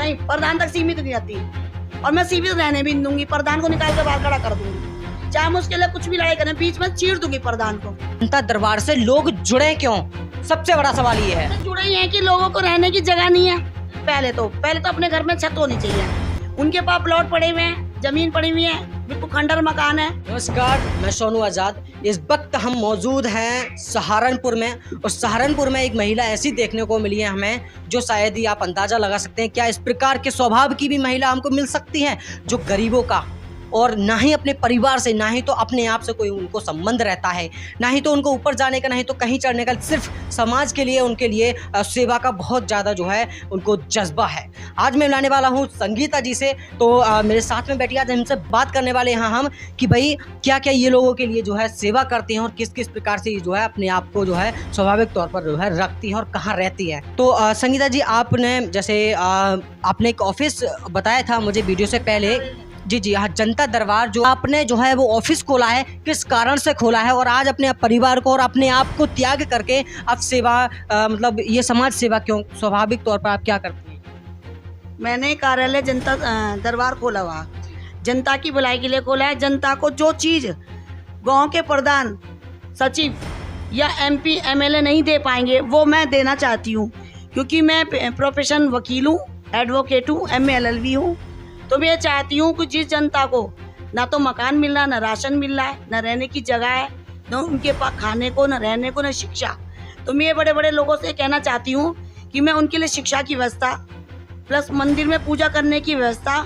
नहीं, प्रधान तक सीमित नहीं रहती और मैं सीमित रहने भी नहीं दूंगी। प्रधान को निकाल के बाहर खड़ा कर दूंगी, चाहे मैं उसके लिए कुछ भी लड़ाई करें, बीच में चीर दूंगी प्रधान को। जनता दरबार से लोग जुड़े क्यों, सबसे बड़ा सवाल ये है। जुड़े ही हैं कि लोगों को रहने की जगह नहीं है। पहले तो अपने घर में छत होनी चाहिए। उनके पास प्लॉट पड़े हुए हैं, जमीन पड़ी हुई है, बिल्कुल खंडर मकान है। नमस्कार, मैं सोनू आजाद। इस वक्त हम मौजूद हैं सहारनपुर में, और सहारनपुर में एक महिला ऐसी देखने को मिली है हमें, जो शायद ही आप अंदाजा लगा सकते हैं क्या इस प्रकार के स्वभाव की भी महिला हमको मिल सकती है, जो गरीबों का और ना ही अपने परिवार से, ना ही तो अपने आप से कोई उनको संबंध रहता है, ना ही तो उनको ऊपर जाने का, ना ही तो कहीं चढ़ने का, सिर्फ समाज के लिए, उनके लिए सेवा का बहुत ज़्यादा जो है उनको जज्बा है। आज मैं मिलाने वाला हूँ संगीता जी से। तो मेरे साथ में बैठी आज हमसे बात करने वाले हैं हम कि भाई क्या क्या ये लोगों के लिए जो है सेवा करती हैं और किस किस प्रकार से जो है अपने आप को जो है स्वाभाविक तौर पर जो है रखती हैं और कहाँ रहती है। तो संगीता जी, आपने जैसे आपने एक ऑफिस बताया था मुझे वीडियो से पहले, जी हाँ, जनता दरबार जो आपने जो है वो ऑफिस खोला है, किस कारण से खोला है, और आज अपने परिवार को और अपने आप को त्याग करके आप सेवा मतलब ये समाज सेवा क्यों, स्वाभाविक तौर पर आप क्या करती हैं? मैंने कार्यालय जनता दरबार खोला हुआ, जनता की भलाई के लिए खोला है। जनता को जो चीज गांव के प्रधान, सचिव या MP MLA नहीं दे पाएंगे वो मैं देना चाहती हूँ, क्योंकि मैं प्रोफेशन वकील हूँ, एडवोकेट हूँ, MA LLB हूँ। तो मैं चाहती हूँ कि जिस जनता को ना तो मकान मिल रहा, ना राशन मिल रहा है, ना रहने की जगह है, ना उनके पास खाने को, ना रहने को, ना शिक्षा, तो मैं बड़े बड़े लोगों से कहना चाहती हूँ कि मैं उनके लिए शिक्षा की व्यवस्था, प्लस मंदिर में पूजा करने की व्यवस्था,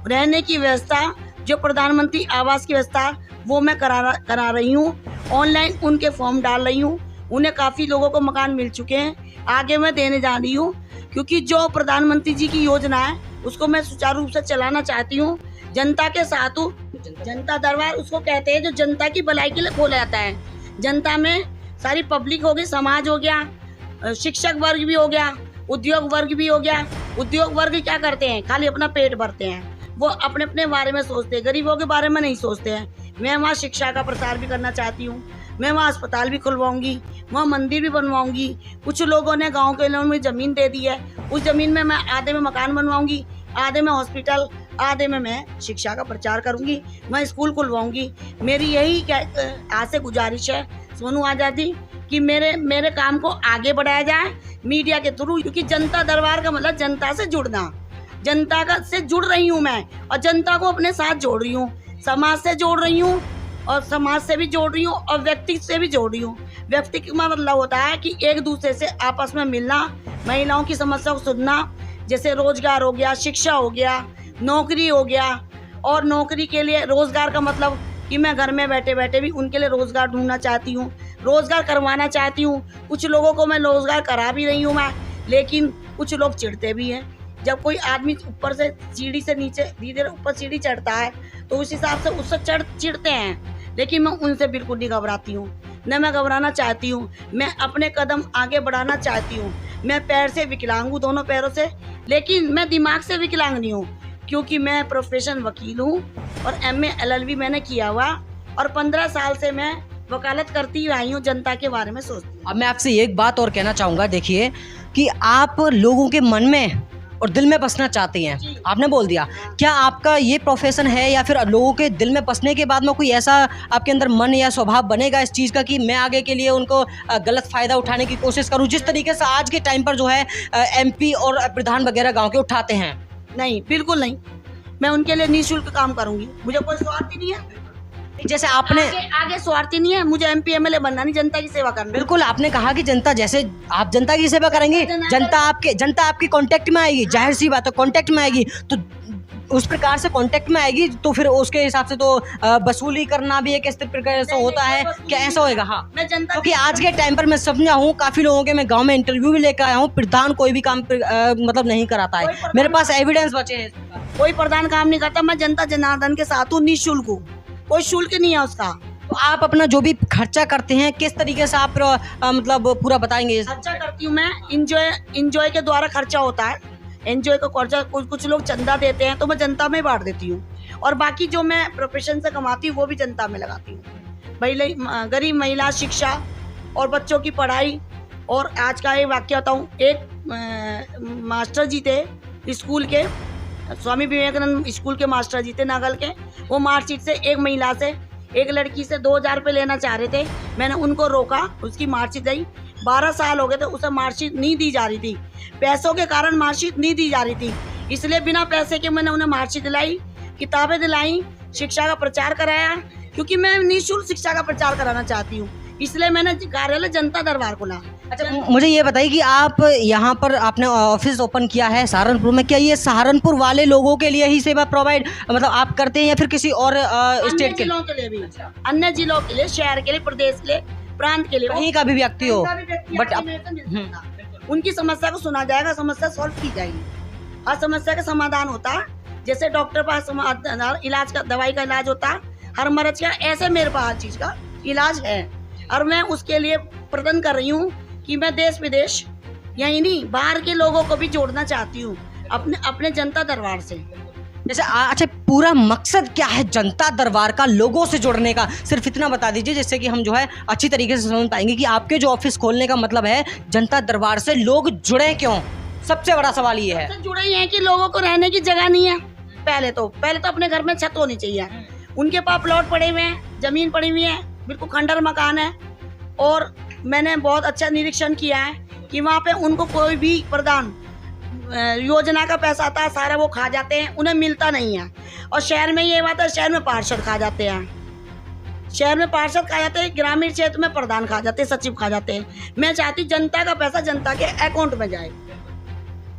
रहने की व्यवस्था, जो प्रधानमंत्री आवास की व्यवस्था वो मैं करा रही हूँ। ऑनलाइन उनके फॉर्म डाल रही हूँ, उन्हें काफ़ी लोगों को मकान मिल चुके हैं, आगे मैं देने जा रही हूँ, क्योंकि जो प्रधानमंत्री जी की योजना है उसको मैं सुचारू रूप से चलाना चाहती हूँ। जनता के साथ हूँ। जनता दरबार उसको कहते हैं जो जनता की भलाई के लिए खोला जाता है। जनता में सारी पब्लिक हो गई, समाज हो गया, शिक्षक वर्ग भी हो गया, उद्योग वर्ग भी हो गया। उद्योग वर्ग क्या करते हैं, खाली अपना पेट भरते हैं, वो अपने अपने बारे में सोचते हैं, गरीबों के बारे में नहीं सोचते हैं। मैं वहाँ शिक्षा का प्रसार भी करना चाहती हूँ, मैं वहाँ अस्पताल भी खुलवाऊंगी, वहाँ मंदिर भी बनवाऊंगी। कुछ लोगों ने गांव के लोगों में ज़मीन दे दी है, उस ज़मीन में मैं आधे में मकान बनवाऊंगी, आधे में हॉस्पिटल, आधे में मैं शिक्षा का प्रचार करूंगी, मैं स्कूल खुलवाऊंगी। मेरी यही आज से गुजारिश है सोनू आजादी कि मेरे काम को आगे बढ़ाया जाए मीडिया के थ्रू, क्योंकि जनता दरबार का मतलब जनता से जुड़ना, जनता का से जुड़ रही हूँ मैं, और जनता को अपने साथ जोड़ रही हूँ, समाज से जोड़ रही हूँ, और समाज से भी जोड़ रही हूँ, और व्यक्ति से भी जोड़ रही हूँ। व्यक्ति का मतलब होता है कि एक दूसरे से आपस में मिलना, महिलाओं की समस्या को सुनना, जैसे रोजगार हो गया, शिक्षा हो गया, नौकरी हो गया। और नौकरी के लिए रोजगार का मतलब कि मैं घर में बैठे बैठे भी उनके लिए रोजगार ढूंढना चाहती हूँ, रोजगार करवाना चाहती हूँ। कुछ लोगों को मैं रोजगार करा भी रही हूँ मैं, लेकिन कुछ लोग चिढ़ते भी हैं। जब कोई आदमी ऊपर से सीढ़ी से नीचे धीरे ऊपर सीढ़ी चढ़ता है तो उस हिसाब से उससे चिढ़ते हैं, लेकिन मैं उनसे बिल्कुल नहीं घबराती हूँ, न मैं घबराना चाहती हूँ। मैं अपने कदम आगे बढ़ाना चाहती हूँ। मैं पैर से विकलांग हूँ, दोनों पैरों से, लेकिन मैं दिमाग से विकलांग नहीं हूँ, क्योंकि मैं प्रोफेशन वकील हूँ और MA LLB मैंने किया हुआ, और 15 साल से मैं वकालत करती आई हूँ, जनता के बारे में सोचती हूँ। अब मैं आपसे एक बात और कहना चाहूँगा, देखिए कि आप लोगों के मन में और दिल में बसना चाहती हैं, आपने बोल दिया। क्या आपका ये प्रोफेशन है, या फिर लोगों के दिल में बसने के बाद में कोई ऐसा आपके अंदर मन या स्वभाव बनेगा इस चीज़ का कि मैं आगे के लिए उनको गलत फ़ायदा उठाने की कोशिश करूं, जिस तरीके से आज के टाइम पर जो है MP और प्रधान वगैरह गांव के उठाते हैं? नहीं, बिल्कुल नहीं। मैं उनके लिए निःशुल्क काम करूंगी, मुझे कोई स्वार्थ नहीं है। जैसे आपने आगे स्वार्थी नहीं है, मुझे MP MLA बनना नहीं, जनता की सेवा करना। बिल्कुल, आपने कहा कि जनता, जैसे आप जनता की सेवा करेंगी, जनता आपके कांटेक्ट में आएगी, जाहिर सी बात है कांटेक्ट में आएगी, तो उस प्रकार से कांटेक्ट में आएगी तो फिर उसके हिसाब से तो वसूली करना भी एक इस प्रकार से होता है। क्या ऐसा होएगा? हाँ, क्योंकि आज के टाइम पर मैं समझा हूँ, काफी लोगों के मैं गांव में इंटरव्यू भी लेकर आया हूँ, प्रधान कोई भी काम मतलब नहीं कराता है, मेरे पास एविडेंस बचे हैं। कोई प्रधान काम नहीं करता, मैं जनता जनार्दन के साथ हूँ, निःशुल्क हूँ, कोई शुल्क नहीं है उसका। तो आप अपना जो भी खर्चा करते हैं किस तरीके से आप मतलब पूरा बताएंगे? खर्चा करती हूँ मैं, इंजॉय के द्वारा खर्चा होता है, एनजीओ का खर्चा कुछ लोग चंदा देते हैं तो मैं जनता में बांट देती हूँ, और बाकी जो मैं प्रोफेशन से कमाती हूँ वो भी जनता में लगाती हूँ। गरीब महिला शिक्षा और बच्चों की पढ़ाई। और आज का एक वाक्य बताऊँ, एक मास्टर जी थे, स्कूल के स्वामी विवेकानंद स्कूल के मास्टर जी थे नागल के, वो मार्कशीट से एक महिला से एक लड़की से 2000 रुपये लेना चाह रहे थे। मैंने उनको रोका, उसकी मार्कशीट दी। 12 साल हो गए थे, उसे मार्कशीट नहीं दी जा रही थी, पैसों के कारण मार्कशीट नहीं दी जा रही थी। इसलिए बिना पैसे के मैंने उन्हें मार्कशीट दिलाई, किताबें दिलाई, शिक्षा का प्रचार कराया, क्योंकि मैं निःशुल्क शिक्षा का प्रचार कराना चाहती हूँ। इसलिए मैंने कार्यालय जनता दरबार खोला। अच्छा, मुझे ये बताइए कि आप यहाँ पर आपने ऑफिस ओपन किया है सहारनपुर में, क्या ये सहारनपुर वाले लोगों के लिए ही सेवा प्रोवाइड मतलब आप करते हैं या फिर किसी और स्टेट के जिलों के लिए भी, अन्य जिलों के लिए, शहर के लिए, प्रदेश के लिए, प्रांत के लिए, कहीं का भी व्यक्ति हो, बट उनकी समस्या को सुना जाएगा, समस्या सॉल्व की जाएगी, हर समस्या का समाधान होता है। जैसे डॉक्टर पास इलाज का, दवाई का इलाज होता है हर मर्ज का, ऐसे मेरे पास हर चीज का इलाज है। और मैं उसके लिए प्रयत्न कर रही हूँ कि मैं देश विदेश यही नहीं बाहर के लोगों को भी जोड़ना चाहती हूँ अपने जनता दरबार से। जैसे अच्छा, पूरा मकसद क्या है जनता दरबार का लोगों से जुड़ने का, सिर्फ इतना बता दीजिए जिससे कि हम जो है अच्छी तरीके से समझ पाएंगे कि आपके जो ऑफिस खोलने का मतलब है जनता दरबार से लोग जुड़े क्यों। सबसे बड़ा सवाल ये है। जुड़े ही हैं कि लोगों को रहने की जगह नहीं है। पहले तो अपने घर में छत होनी चाहिए। उनके पास प्लॉट पड़े हुए हैं, जमीन पड़ी हुई है, बिल्कुल खंडर मकान है। और मैंने बहुत अच्छा निरीक्षण किया है कि वहाँ पे उनको कोई भी प्रदान योजना का पैसा आता है, सारा वो खा जाते हैं, उन्हें मिलता नहीं है। और शहर में ये बात है, शहर में पार्षद खा जाते हैं, शहर में पार्षद खा जाते हैं, ग्रामीण क्षेत्र में प्रधान खा जाते हैं, सचिव खा जाते हैं। मैं चाहती जनता का पैसा जनता के अकाउंट में जाए,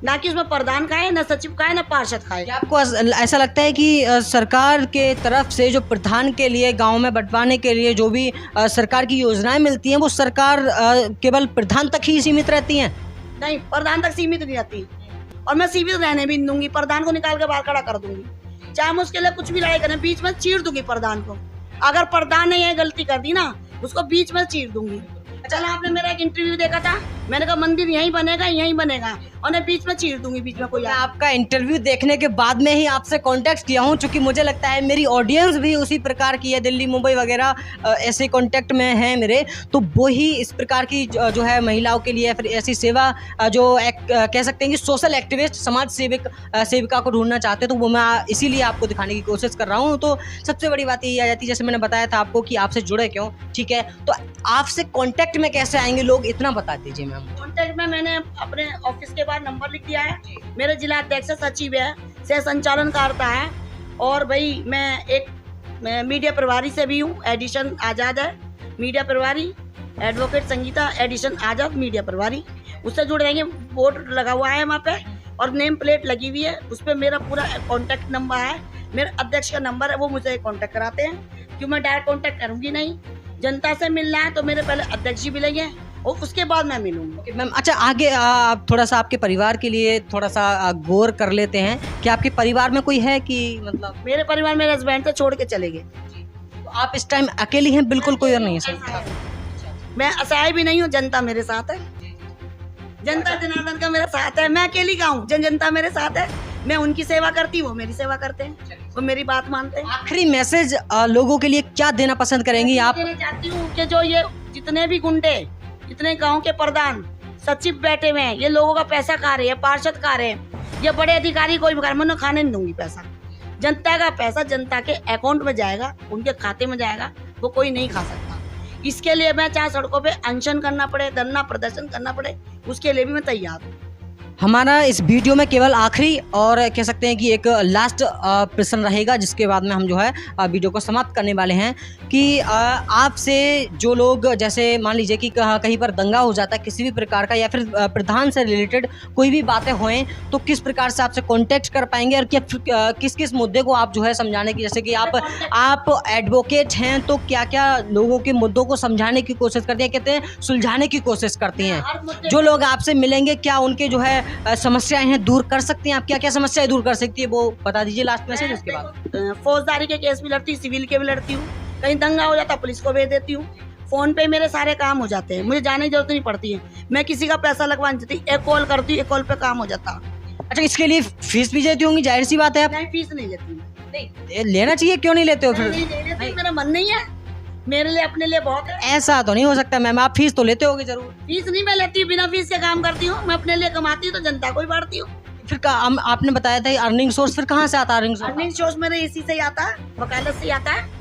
ना कि उसमें प्रधान खाए, ना सचिव खाए, ना पार्षद खाए। आपको ऐसा लगता है कि सरकार के तरफ से जो प्रधान के लिए गांव में बंटवाने के लिए जो भी सरकार की योजनाएं मिलती हैं वो सरकार केवल प्रधान तक ही सीमित रहती हैं? नहीं, प्रधान तक सीमित नहीं रहती, और मैं सीमित रहने भी नहीं दूंगी। प्रधान को निकाल के बाहर खड़ा कर दूंगी, चाहे मैं उसके लिए कुछ भी लड़ाई करें, बीच में चीर दूंगी प्रधान को। अगर प्रधान ने ये गलती कर दी ना, उसको बीच में चीर दूंगी। चलो, आपने मेरा एक इंटरव्यू देखा था, मैंने कहा मंदिर यहीं बनेगा, और मैं बीच में चीर दूंगी, बीच में कोई। मैं आपका इंटरव्यू देखने के बाद में ही आपसे कांटेक्ट किया हूं, क्योंकि मुझे लगता है मेरी ऑडियंस भी उसी प्रकार की है, दिल्ली मुंबई वगैरह ऐसे कांटेक्ट में है मेरे, तो वो ही इस प्रकार की जो है महिलाओं के लिए फिर ऐसी सेवा जो कह सकते हैं कि सोशल एक्टिविस्ट, समाज सेविका को ढूंढना चाहते हैं, तो वो मैं इसीलिए आपको दिखाने की कोशिश कर रहा हूँ। तो सबसे बड़ी बात यही आ जाती है, जैसे मैंने बताया था आपको कि आपसे जुड़े क्यों, ठीक है, तो आपसे कॉन्टेक्ट में कैसे आएंगे लोग, इतना बता दीजिए मैम। कॉन्टेक्ट में मैंने अपने ऑफिस के बाद नंबर लिख दिया है, मेरे जिला अध्यक्ष सचिव है, सह संचालन करता है, और भाई मैं मीडिया प्रभारी से भी हूँ, एडिशन आज़ाद है मीडिया प्रभारी, एडवोकेट संगीता एडिशन आज़ाद मीडिया प्रभारी, उससे जुड़ जाएंगे। बोर्ड लगा हुआ है वहाँ पे और नेम प्लेट लगी हुई है, उस पर मेरा पूरा कॉन्टेक्ट नंबर है, मेरे अध्यक्ष का नंबर है, वो मुझे कॉन्टेक्ट कराते हैं, क्यों मैं डायरेक्ट कॉन्टेक्ट करूँगी नहीं। जनता से मिलना है तो मेरे पहले अध्यक्ष जी मिलेंगे और उसके बाद मैं मिलूंगी। मैम अच्छा, आगे आप थोड़ा सा आपके परिवार के लिए थोड़ा सा गौर कर लेते हैं कि आपके परिवार में कोई है कि मतलब? मेरे परिवार मेरे हस्बैंड से छोड़ के चले गए, तो आप इस टाइम अकेली हैं, बिल्कुल कोई और नहीं है सर? मैं असहाय भी नहीं हूँ, जनता मेरे साथ है, जनता जनार्दन का मेरा साथ है, मैं अकेली का हूँ, जनता मेरे साथ है, मैं उनकी सेवा करती हूँ, वो मेरी सेवा करते हैं, वो मेरी बात मानते हैं। आखिरी मैसेज लोगों के लिए क्या देना पसंद करेंगी आप? देना चाहती हूँ कि जो ये जितने भी गुंडे, जितने गांव के प्रधान सचिव बैठे हुए हैं, ये लोगों का पैसा खा रहे हैं, पार्षद खा रहे हैं, ये बड़े अधिकारी कोई भी, मैं खाने नहीं दूंगी पैसा। जनता का पैसा जनता के अकाउंट में जाएगा, उनके खाते में जाएगा, वो कोई नहीं खा सकता। इसके लिए मैं चाहे सड़कों पे अनशन करना पड़े, धरना प्रदर्शन करना पड़े, उसके लिए भी मैं तैयार हूँ। हमारा इस वीडियो में केवल आखिरी और कह सकते हैं कि एक लास्ट प्रश्न रहेगा, जिसके बाद में हम जो है वीडियो को समाप्त करने वाले हैं कि आपसे जो लोग, जैसे मान लीजिए कि कहीं पर दंगा हो जाता है किसी भी प्रकार का, या फिर प्रधान से रिलेटेड कोई भी बातें होएं, तो किस प्रकार से आपसे कांटेक्ट कर पाएंगे और क्या किस किस मुद्दे को आप जो है समझाने की, जैसे कि आप एडवोकेट हैं तो क्या क्या लोगों के मुद्दों को समझाने की कोशिश करती हैं, कहते हैं सुलझाने की कोशिश करती हैं? जो लोग आपसे मिलेंगे क्या उनके जो है समस्याएं हैं दूर कर सकती हैं? आप क्या क्या समस्याएं दूर कर सकती है वो बता दीजिए लास्ट मैसेज। उसके बाद फौजदारी के केस भी लड़ती हूँ, सिविल के भी लड़ती हूँ, कहीं दंगा हो जाता पुलिस को भेज देती हूँ, फोन पे मेरे सारे काम हो जाते हैं, मुझे जाने की जरूरत नहीं पड़ती है, मैं किसी का पैसा लगवा नहीं देती, एक कॉल करती हूँ, एक कॉल पे काम हो जाता। अच्छा, इसके लिए फीस भी देती होंगी, जाहिर सी बात है? नहीं, फीस नहीं लेती। नहीं लेना चाहिए, क्यों नहीं लेते हो फिर? नहीं, मेरा मन नहीं है, मेरे लिए अपने लिए बहुत है। ऐसा तो नहीं हो सकता मैम, आप फीस तो लेते होगे जरूर? फीस नहीं मैं लेती हूँ, बिना फीस के काम करती हूँ, मैं अपने लिए कमाती हूँ तो जनता को ही बांटती हूँ। फिर आपने बताया था अर्निंग सोर्स, फिर कहाँ से आता है अर्निंग सोर्स? अर्निंग सोर्स मेरे इसी से ही आता है, वकालत से ही आता है।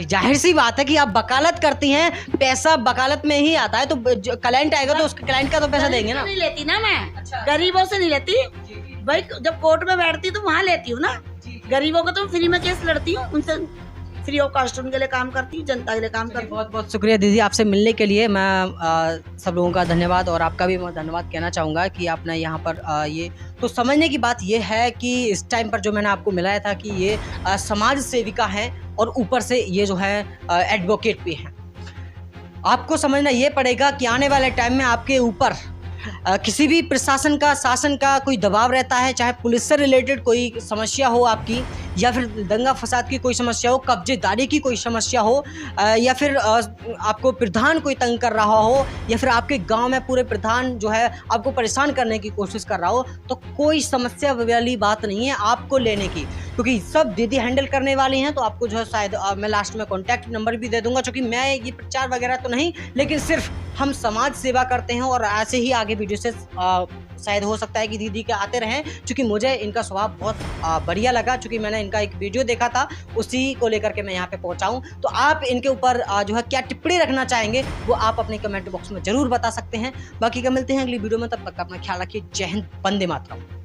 जाहिर सी बात है कि आप वकालत करती हैं, पैसा वकालत में ही आता है, तो क्लाइंट आएगा तो उसके क्लाइंट का तो पैसा देंगे ना। नहीं लेती ना मैं, अच्छा। गरीबों से नहीं लेती भाई, जब कोर्ट में बैठती तो वहाँ लेती हूँ ना। गरीबों को तो फ्री में केस लड़ती हूँ, उनसे फ्री ऑफ कॉस्ट उनके लिए काम करती हूँ, जनता के लिए काम करती हूँ। बहुत बहुत शुक्रिया दीदी, आपसे मिलने के लिए मैं सब लोगों का धन्यवाद, और आपका भी मैं धन्यवाद कहना चाहूँगा कि आपने यहाँ पर ये तो समझने की बात ये है कि इस टाइम पर जो मैंने आपको मिलाया था कि ये समाज सेविका हैं और ऊपर से ये जो है एडवोकेट भी हैं। आपको समझना ये पड़ेगा कि आने वाले टाइम में आपके ऊपर किसी भी प्रशासन का, शासन का कोई दबाव रहता है, चाहे पुलिस से रिलेटेड कोई समस्या हो आपकी, या फिर दंगा फसाद की कोई समस्या हो, कब्जेदारी की कोई समस्या हो, या फिर आपको प्रधान कोई तंग कर रहा हो, या फिर आपके गांव में पूरे प्रधान जो है आपको परेशान करने की कोशिश कर रहा हो, तो कोई समस्या वाली बात नहीं है आपको लेने की, क्योंकि सब दीदी हैंडल करने वाली हैं। तो आपको जो है शायद मैं लास्ट में कॉन्टैक्ट नंबर भी दे दूंगा, क्योंकि मैं ये प्रचार वगैरह तो नहीं, लेकिन सिर्फ हम समाज सेवा करते हैं और ऐसे ही आगे वीडियो से शायद हो सकता है कि दीदी के आते रहें, क्योंकि मुझे इनका स्वभाव बहुत बढ़िया लगा, क्योंकि मैंने इनका एक वीडियो देखा था, उसी को लेकर के मैं यहाँ पे पहुँचा हूँ। तो आप इनके ऊपर जो है क्या टिप्पणी रखना चाहेंगे वो आप अपने कमेंट बॉक्स में जरूर बता सकते हैं। बाकी का मिलते हैं अगली वीडियो में, तब तक अपना ख्याल रखिए। जय हिंद, वंदे मातरम।